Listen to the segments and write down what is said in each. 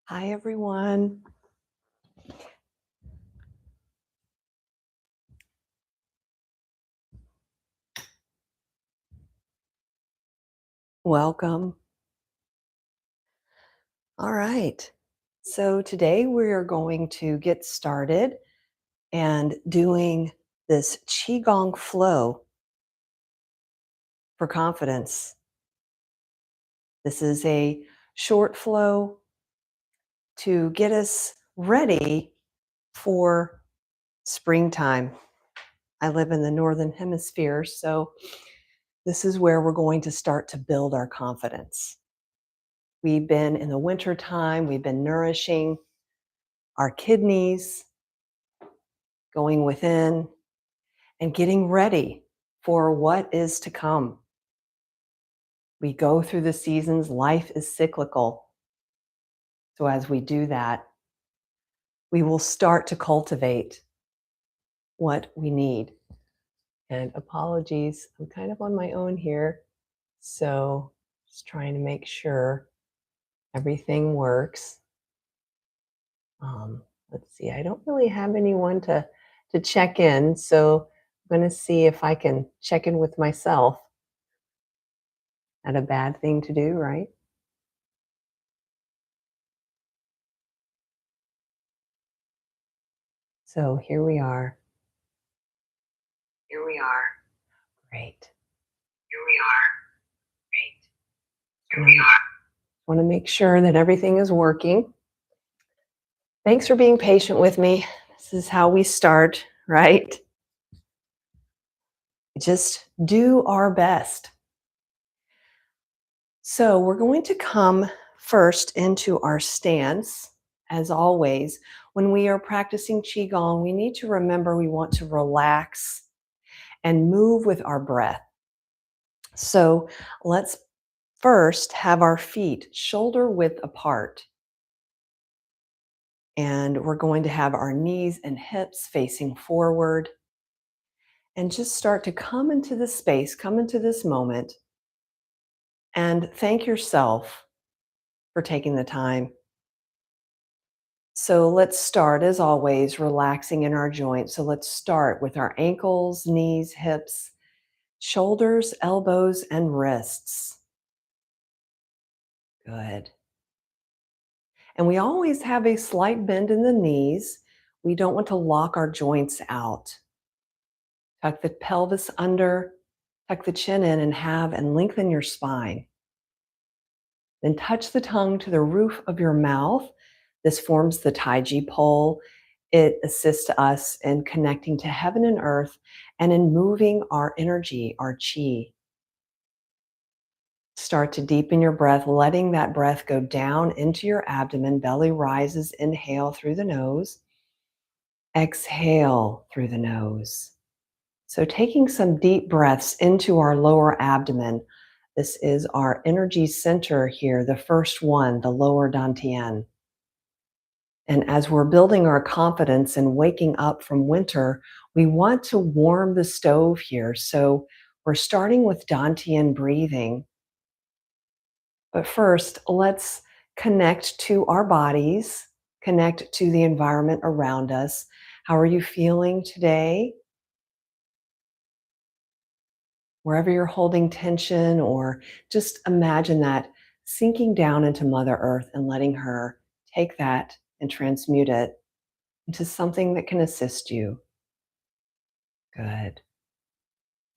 Hi, everyone. Welcome. All right. So today we are going to get started and doing this Qigong flow for confidence. This is a short flow to get us ready for springtime. I live in the Northern Hemisphere, so this is where we're going to start to build our confidence. We've been in the winter time, we've been nourishing our kidneys, going within, and getting ready for what is to come. We go through the seasons, life is cyclical. So as we do that, we will start to cultivate what we need. And apologies, I'm kind of on my own here. So just trying to make sure everything works. Let's see, I don't really have anyone to check in. So I'm going to see if I can check in with myself. Not a bad thing to do, right? So here we are. Here we are. Great. Here we are. Great. Here we are. Want to make sure that everything is working. Thanks for being patient with me. This is how we start, right? Just do our best. So we're going to come first into our stance. As always, when we are practicing Qigong, we need to remember we want to relax and move with our breath. So let's first have our feet shoulder width apart. And we're going to have our knees and hips facing forward. And just start to come into this space, come into this moment, and thank yourself for taking the time. So let's start, as always, relaxing in our joints. So let's start with our ankles, knees, hips, shoulders, elbows, and wrists. Good. And we always have a slight bend in the knees. We don't want to lock our joints out. Tuck the pelvis under, tuck the chin in, and lengthen your spine. Then touch the tongue to the roof of your mouth. This forms the Taiji pole. It assists us in connecting to heaven and earth and in moving our energy, our chi. Start to deepen your breath, letting that breath go down into your abdomen. Belly rises. Inhale through the nose. Exhale through the nose. So taking some deep breaths into our lower abdomen. This is our energy center here, the first one, the lower dantian. And as we're building our confidence and waking up from winter, we want to warm the stove here. So we're starting with dantian breathing. But first, let's connect to our bodies, connect to the environment around us. How are you feeling today? Wherever you're holding tension, or just imagine that sinking down into Mother Earth and letting her take that and transmute it into something that can assist you. Good.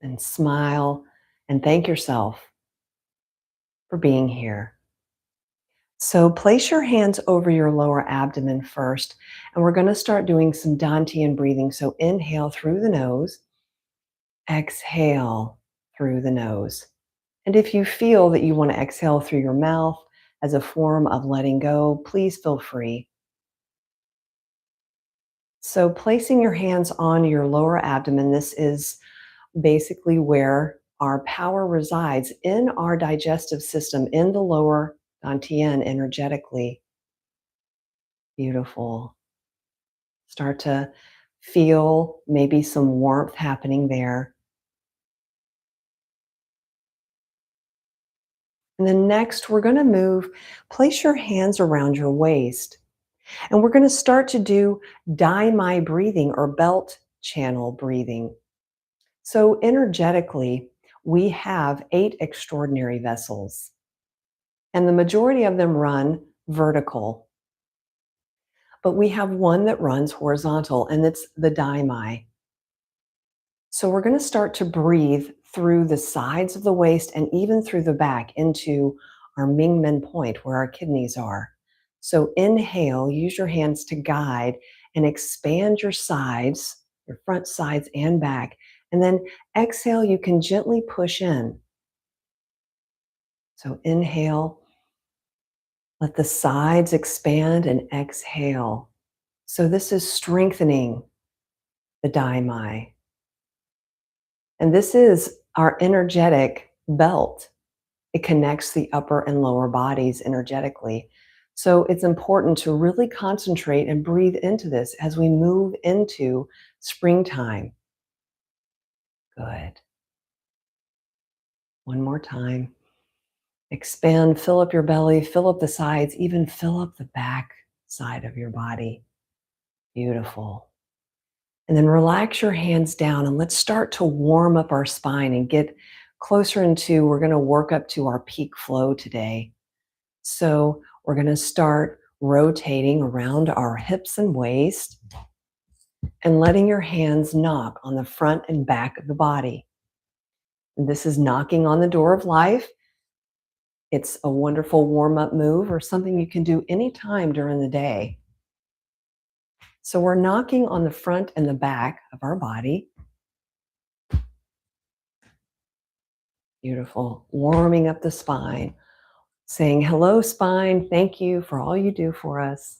And smile and thank yourself for being here. So place your hands over your lower abdomen first, and we're going to start doing some Dantian breathing. So inhale through the nose, exhale through the nose. And if you feel that you want to exhale through your mouth as a form of letting go, please feel free. So placing your hands on your lower abdomen, this is basically where our power resides in our digestive system, in the lower dantian energetically. Beautiful. Start to feel maybe some warmth happening there. And then next, we're going to place your hands around your waist. And we're going to start to do Dai Mai breathing or belt channel breathing. So energetically, we have 8 extraordinary vessels. And the majority of them run vertical. But we have one that runs horizontal, and it's the Dai Mai. So we're going to start to breathe through the sides of the waist and even through the back into our Ming Men point where our kidneys are. So inhale, use your hands to guide and expand your sides, your front sides and back. And then exhale, you can gently push in. So inhale, let the sides expand and exhale. So this is strengthening the Dai Mai. And this is our energetic belt. It connects the upper and lower bodies energetically. So it's important to really concentrate and breathe into this as we move into springtime. Good. One more time. Expand, fill up your belly, fill up the sides, even fill up the back side of your body. Beautiful. And then relax your hands down and let's start to warm up our spine and get closer into, we're going to work up to our peak flow today. So we're going to start rotating around our hips and waist and letting your hands knock on the front and back of the body. And this is knocking on the door of life. It's a wonderful warm-up move or something you can do anytime during the day. So we're knocking on the front and the back of our body. Beautiful. Warming up the spine. Saying, hello, spine. Thank you for all you do for us.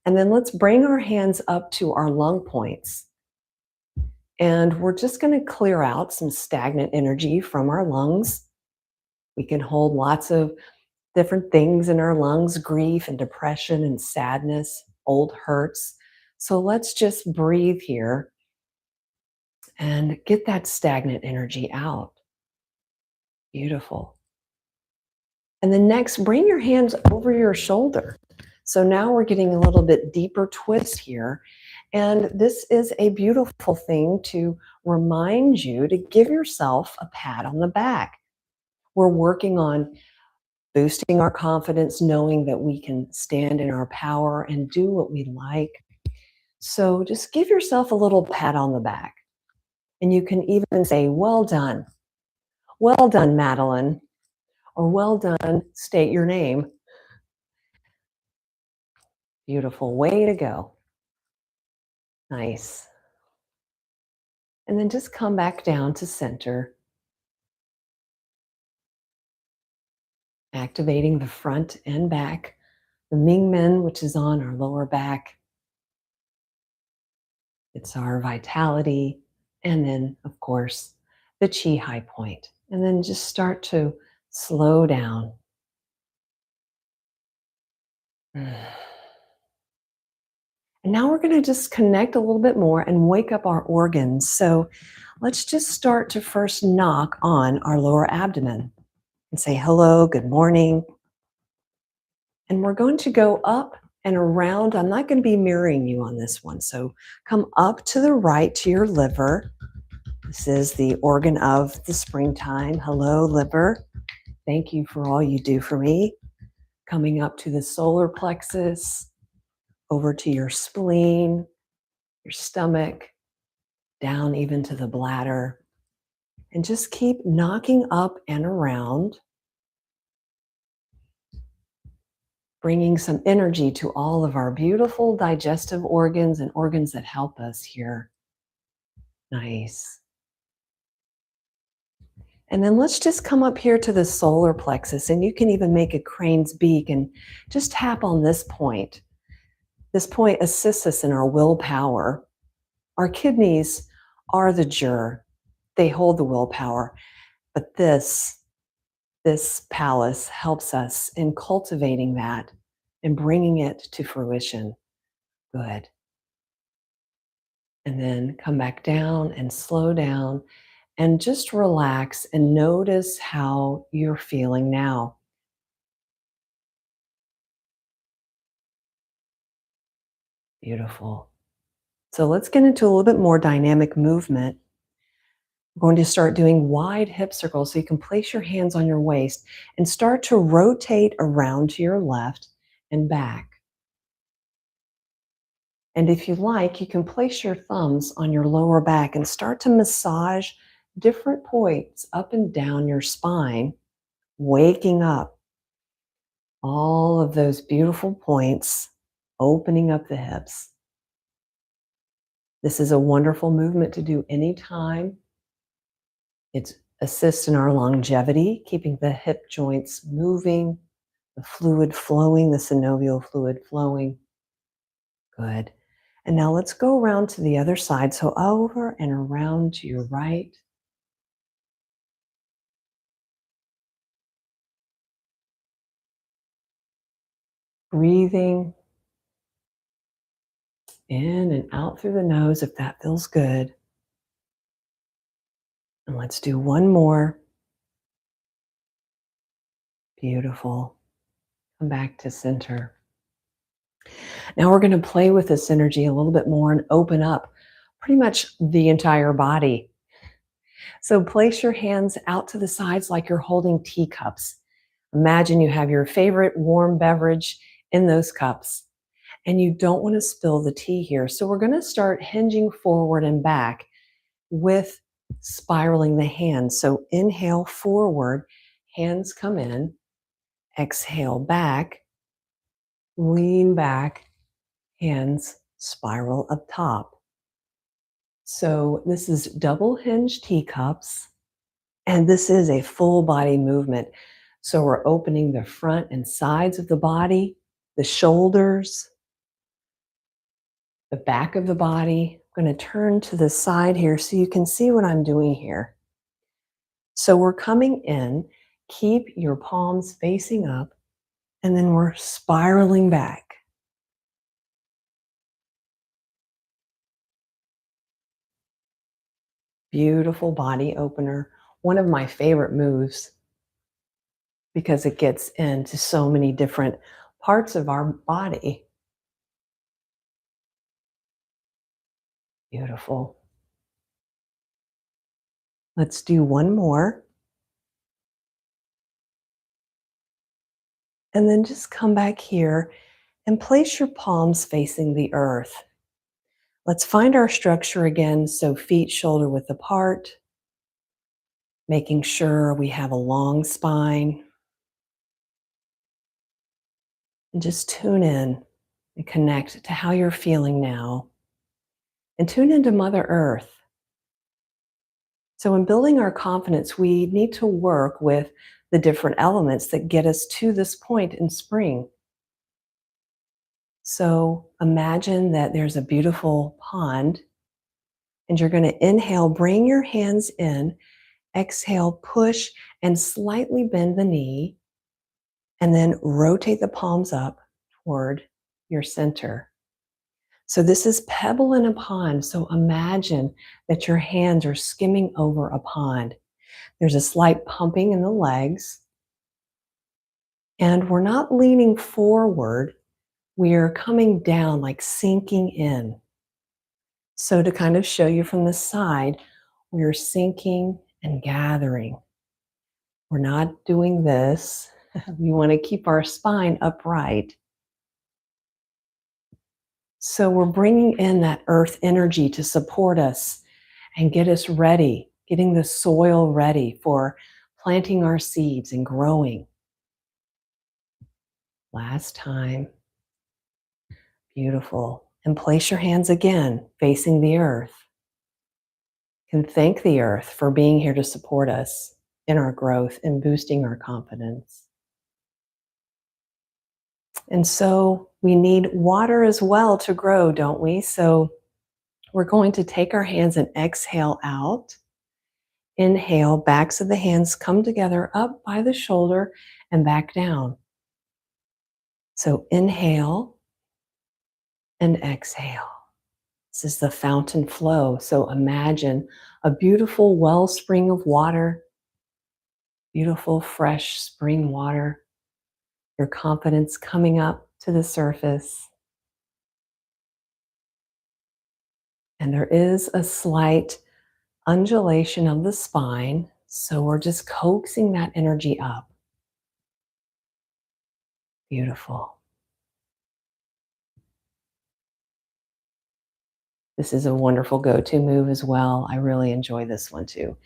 And then let's bring our hands up to our lung points. And we're just going to clear out some stagnant energy from our lungs. We can hold lots of different things in our lungs, grief and depression and sadness, old hurts. So let's just breathe here and get that stagnant energy out. Beautiful. And then next, bring your hands over your shoulder. So now we're getting a little bit deeper twist here. And this is a beautiful thing to remind you to give yourself a pat on the back. We're working on boosting our confidence, knowing that we can stand in our power and do what we like. So just give yourself a little pat on the back. And you can even say, well done. Well done, Madeline. Or well done, state your name. Beautiful. Way to go. Nice. And then just come back down to center. Activating the front and back. The Ming Men, which is on our lower back. It's our vitality. And then, of course, the Qi high point. And then just start to slow down. And now we're going to just connect a little bit more and wake up our organs. So let's just start to first knock on our lower abdomen and say hello, good morning. And we're going to go up and around. I'm not going to be mirroring you on this one. So come up to the right to your liver. This is the organ of the springtime. Hello, liver. Thank you for all you do for me. Coming up to the solar plexus, over to your spleen, your stomach, down even to the bladder. And just keep knocking up and around, bringing some energy to all of our beautiful digestive organs and organs that help us here. Nice. And then let's just come up here to the solar plexus, and you can even make a crane's beak and just tap on this point. This point assists us in our willpower. Our kidneys are the jur. They hold the willpower. But this palace helps us in cultivating that and bringing it to fruition. Good. And then come back down and slow down and just relax and notice how you're feeling now. Beautiful. So let's get into a little bit more dynamic movement. We're going to start doing wide hip circles so you can place your hands on your waist and start to rotate around to your left and back. And if you like, you can place your thumbs on your lower back and start to massage different points up and down your spine, waking up all of those beautiful points, opening up the hips. This is a wonderful movement to do anytime. It assists in our longevity, keeping the hip joints moving, the fluid flowing, the synovial fluid flowing. Good. And now let's go around to the other side. So over and around to your right. Breathing in and out through the nose if that feels good. And let's do one more. Beautiful. Come back to center. Now we're going to play with this energy a little bit more and open up pretty much the entire body. So place your hands out to the sides like you're holding teacups. Imagine you have your favorite warm beverage in those cups and you don't want to spill the tea here. So we're going to start hinging forward and back with spiraling the hands. So inhale forward, hands come in, exhale back, lean back, hands spiral up top. So this is double hinge teacups, and this is a full body movement. So we're opening the front and sides of the body, the shoulders, the back of the body. I'm going to turn to the side here so you can see what I'm doing here. So we're coming in, keep your palms facing up, and then we're spiraling back. Beautiful body opener. One of my favorite moves because it gets into so many different parts of our body. Beautiful. Let's do one more. And then just come back here and place your palms facing the earth. Let's find our structure again. So feet shoulder width apart, making sure we have a long spine. And just tune in and connect to how you're feeling now. And tune into Mother Earth. So in building our confidence, we need to work with the different elements that get us to this point in spring. So imagine that there's a beautiful pond and you're going to inhale, bring your hands in, exhale, push and slightly bend the knee, and then rotate the palms up toward your center. So this is pebble in a pond. So imagine that your hands are skimming over a pond. There's a slight pumping in the legs. And we're not leaning forward. We are coming down, like sinking in. So to kind of show you from the side, we're sinking and gathering. We're not doing this. We want to keep our spine upright. So we're bringing in that earth energy to support us and get us ready, getting the soil ready for planting our seeds and growing. Last time. Beautiful. And place your hands again, facing the earth. You can thank the earth for being here to support us in our growth and boosting our confidence. And so we need water as well to grow, don't we? So we're going to take our hands and exhale out. Inhale, backs of the hands come together up by the shoulder and back down. So inhale and exhale. This is the fountain flow. So imagine a beautiful wellspring of water, beautiful fresh spring water, your confidence coming up to the surface. And there is a slight undulation of the spine. So we're just coaxing that energy up. Beautiful. This is a wonderful go-to move as well. I really enjoy this one too.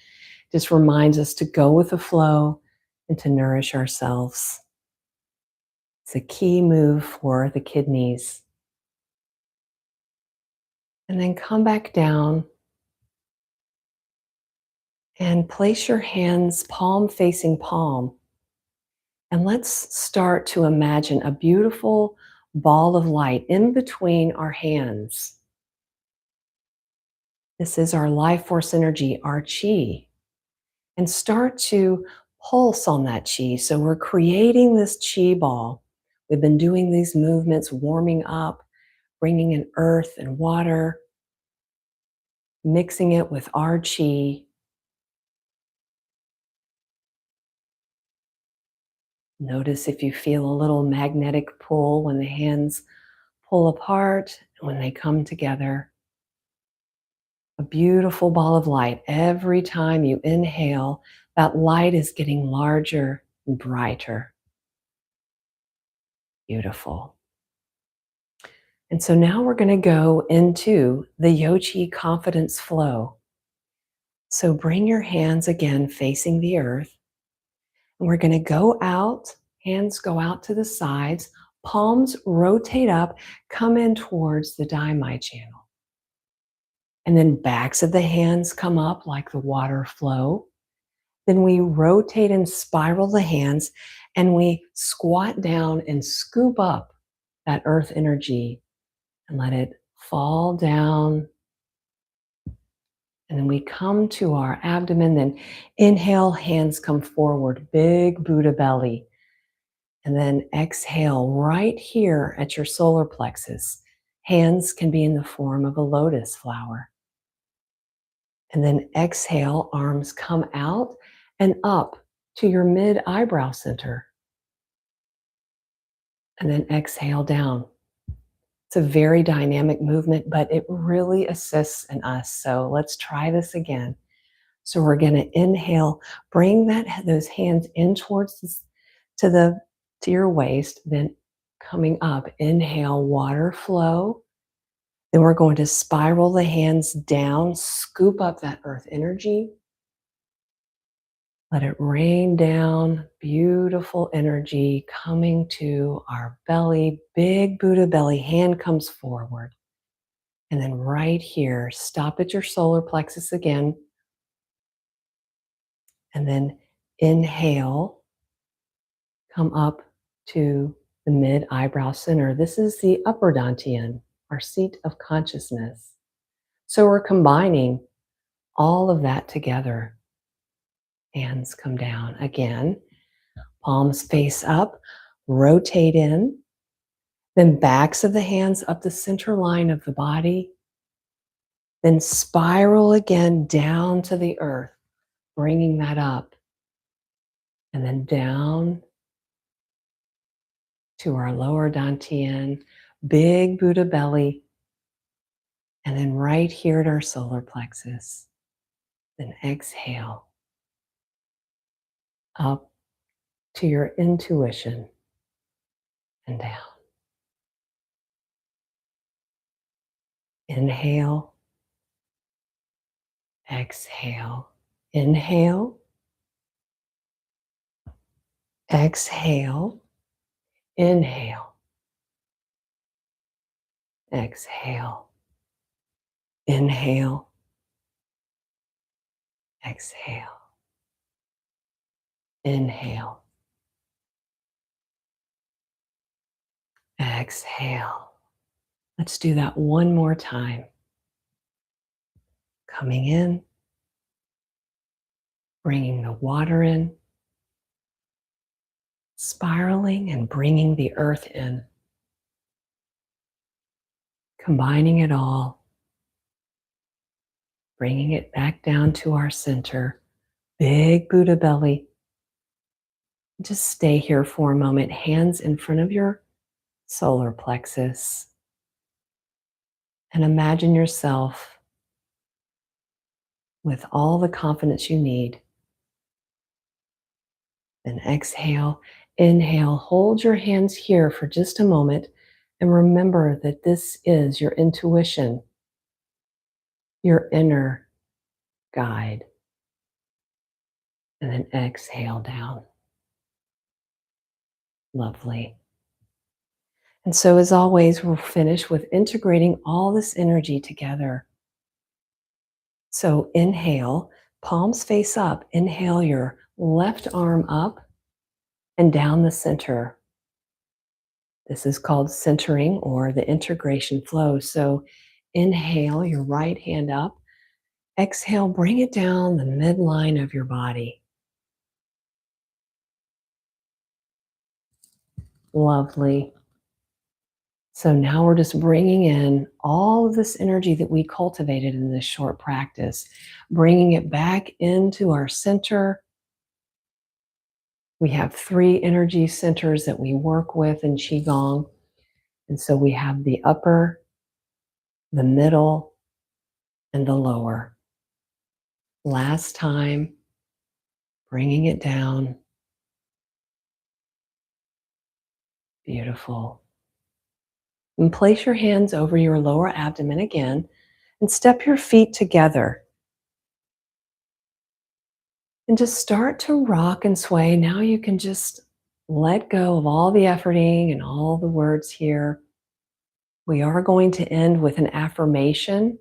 Just reminds us to go with the flow and to nourish ourselves. It's a key move for the kidneys. And then come back down and place your hands palm facing palm. And let's start to imagine a beautiful ball of light in between our hands. This is our life force energy, our chi. And start to pulse on that chi. So we're creating this chi ball. We've been doing these movements, warming up, bringing in earth and water, mixing it with our chi. Notice if you feel a little magnetic pull when the hands pull apart and when they come together. A beautiful ball of light. Every time you inhale, that light is getting larger and brighter. Beautiful. And so now we're going to go into the YoQi Confidence Flow. So bring your hands again facing the earth. And we're going to go out, hands go out to the sides, palms rotate up, come in towards the Daimai channel. And then backs of the hands come up like the water flow. Then we rotate and spiral the hands and we squat down and scoop up that earth energy and let it fall down. And then we come to our abdomen, then inhale, hands come forward, big Buddha belly. And then exhale right here at your solar plexus. Hands can be in the form of a lotus flower. And then exhale, arms come out and up to your mid eyebrow center. And then exhale down. It's a very dynamic movement, but it really assists in us. So let's try this again. So we're going to inhale, bring those hands in towards this, to your waist, then coming up, inhale, water flow. Then we're going to spiral the hands down, scoop up that earth energy. Let it rain down, beautiful energy coming to our belly, big Buddha belly, hand comes forward. And then right here, stop at your solar plexus again. And then inhale, come up to the mid eyebrow center. This is the upper dantian, our seat of consciousness. So we're combining all of that together. Hands come down again, palms face up, rotate in, then backs of the hands up the center line of the body, then spiral again down to the earth, bringing that up, and then down to our lower dantian, big Buddha belly, and then right here at our solar plexus. Then exhale up to your intuition and down. Inhale, exhale, inhale, exhale, inhale, exhale, inhale, exhale, inhale, exhale. Let's do that one more time. Coming in, bringing the water in, spiraling and bringing the earth in, combining it all, Bringing it back down to our center. Big Buddha belly. Just stay here for a moment, hands in front of your solar plexus. And imagine yourself with all the confidence you need. Then exhale, inhale, hold your hands here for just a moment and remember that this is your intuition, your inner guide. And then exhale down. Lovely. And so as always, we'll finish with integrating all this energy together. So inhale, palms face up. Inhale your left arm up and down the center. This is called centering or the integration flow. So inhale your right hand up. Exhale, bring it down the midline of your body. Lovely. So now we're just bringing in all of this energy that we cultivated in this short practice, bringing it back into our center. We have 3 energy centers that we work with in Qigong. And so we have the upper, the middle, and the lower. Last time, bringing it down. Beautiful. And place your hands over your lower abdomen again and step your feet together. And just start to rock and sway. Now you can just let go of all the efforting and all the words here. We are going to end with an affirmation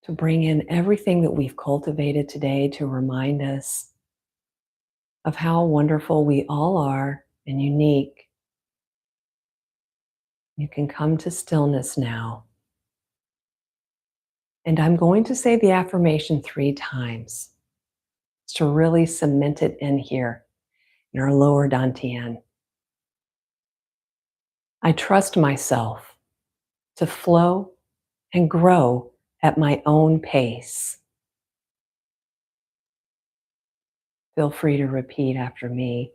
to bring in everything that we've cultivated today to remind us of how wonderful we all are and unique. You can come to stillness now. And I'm going to say the affirmation 3 times to really cement it in here in our lower dantian. I trust myself to flow and grow at my own pace. Feel free to repeat after me.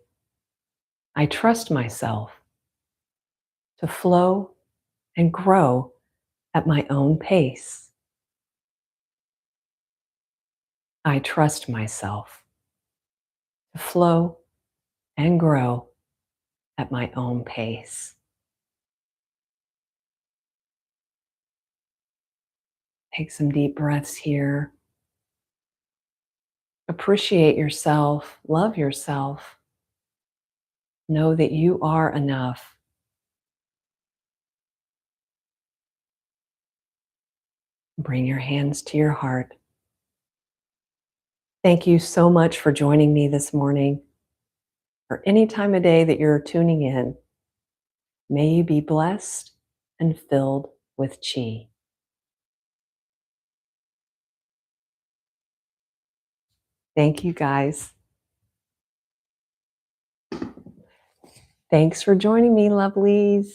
I trust myself to flow and grow at my own pace. I trust myself to flow and grow at my own pace. Take some deep breaths here. Appreciate yourself, love yourself. Know that you are enough. Bring your hands to your heart. Thank you so much for joining me this morning, or any time of day that you're tuning in. May you be blessed and filled with Qi. Thank you, guys. Thanks for joining me, lovelies.